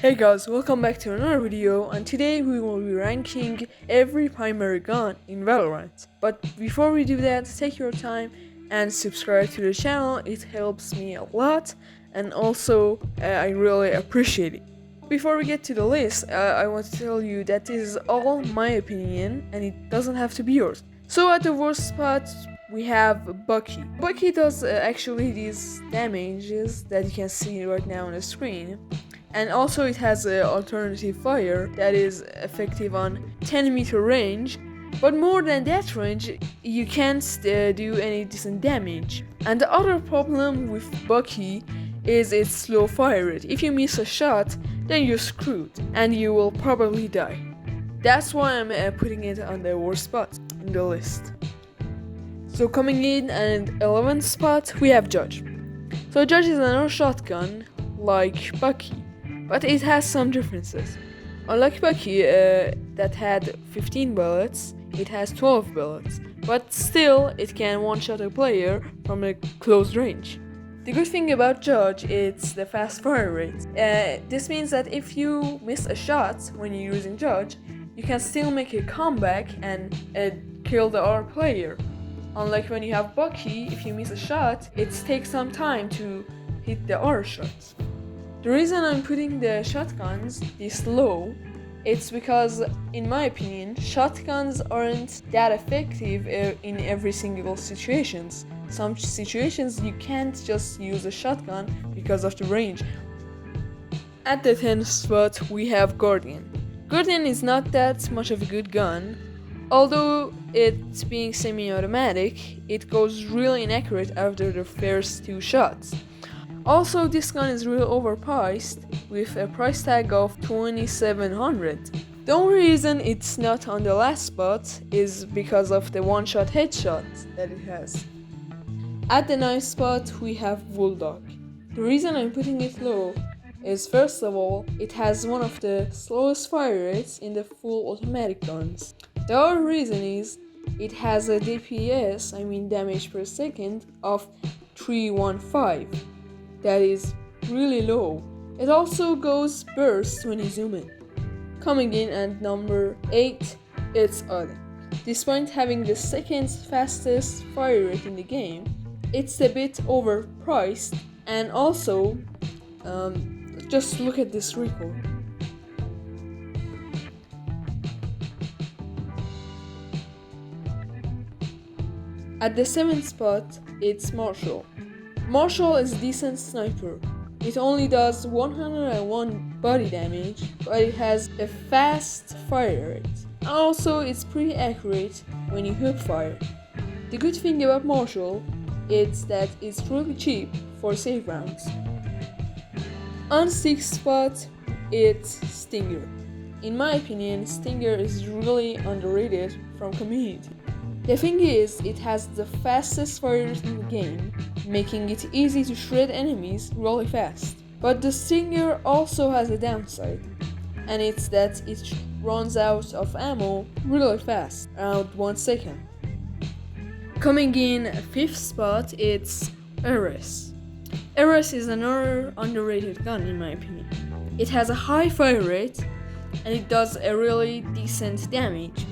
Hey guys, welcome back to another video, and today we will be ranking every primary gun in Valorant. But before we do that, take your time and subscribe to the channel. It helps me a lot, and also I really appreciate it. Before we get to the list, I want to tell you that this is all my opinion and it doesn't have to be yours. So at the worst spot, we have Bucky. Bucky does actually these damages that you can see right now on the screen. And also it has an alternative fire that is effective on 10 meter range, but more than that range you can't do any decent damage. And the other problem with Bucky is its slow fire rate. If you miss a shot, then you're screwed and you will probably die. That's why I'm putting it on the worst spot in the list. So coming in at 11th spot, we have Judge. So Judge is another shotgun like Bucky, but it has some differences. Unlike Bucky, that had 15 bullets, it has 12 bullets, but still it can one-shot a player from a close range. The good thing about Judge is the fast fire rate. This means that if you miss a shot when you're using Judge, you can still make a comeback and kill the other player. Unlike when you have Bucky, if you miss a shot, it takes some time to hit the other shots. The reason I'm putting the shotguns this low, it's because, in my opinion, shotguns aren't that effective in every single situations. Some situations you can't just use a shotgun because of the range. At the 10th spot, we have Guardian. Guardian is not that much of a good gun. Although it being semi-automatic, it goes really inaccurate after the first two shots. Also, this gun is really overpriced with a price tag of $2,700. The only reason it's not on the last spot is because of the one-shot headshot that it has. At the 9th spot, we have Bulldog. The reason I'm putting it low is, first of all, it has one of the slowest fire rates in the full automatic guns. The other reason is it has a DPS, damage per second, of 315. That is really low. It also goes burst when you zoom in. Coming in at number 8, it's Odin. Despite having the second fastest fire rate in the game, it's a bit overpriced, and also just look at this recoil. At the 7th spot, it's Marshall. Marshall is a decent sniper. It only does 101 body damage, but it has a fast fire rate. Also, it's pretty accurate when you hip fire. The good thing about Marshall is that it's really cheap for safe rounds. On 6th spot, it's Stinger. In my opinion, Stinger is really underrated from community. The thing is, it has the fastest fire rate in the game, making it easy to shred enemies really fast. But the Stinger also has a downside, and it's that it runs out of ammo really fast, around 1 second. Coming in 5th spot, it's Eris. Eris is another underrated gun in my opinion. It has a high fire rate, and it does a really decent damage.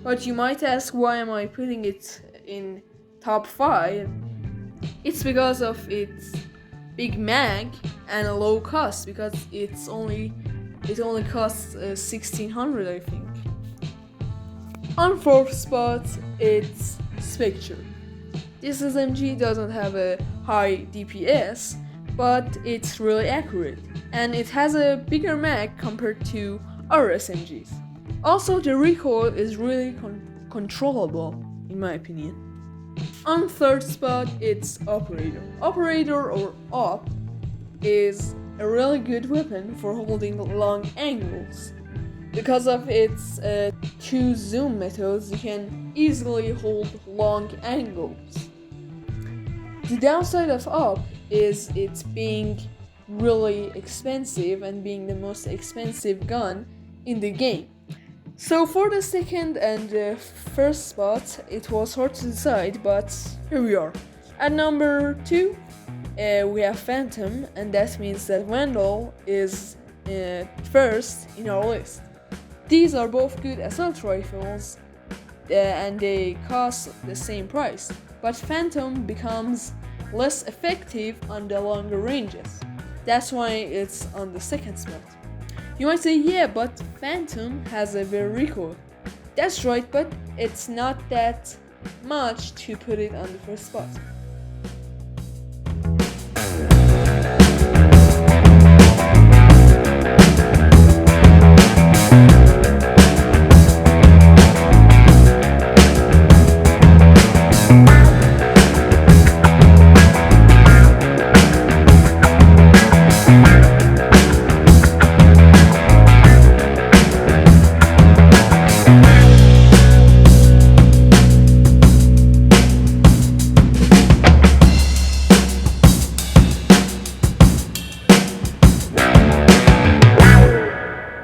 But you might ask, why am I putting it in top 5? It's because of its big mag and a low cost, because it only costs $1,600, I think. On 4th spot, it's Spectre. This SMG doesn't have a high DPS, but it's really accurate, and it has a bigger mag compared to other SMGs. Also, the recoil is really controllable, in my opinion. On 3rd spot, it's Operator. Operator, or Op, is a really good weapon for holding long angles. Because of its two zoom methods, you can easily hold long angles. The downside of Op is it being really expensive and being the most expensive gun in the game. So for the second and the first spot, it was hard to decide, but here we are. At number 2, we have Phantom, and that means that Vandal is first in our list. These are both good assault rifles and they cost the same price, but Phantom becomes less effective on the longer ranges. That's why it's on the second spot. You might say, yeah, but Phantom has a better recoil. That's right, but it's not that much to put it on the first spot.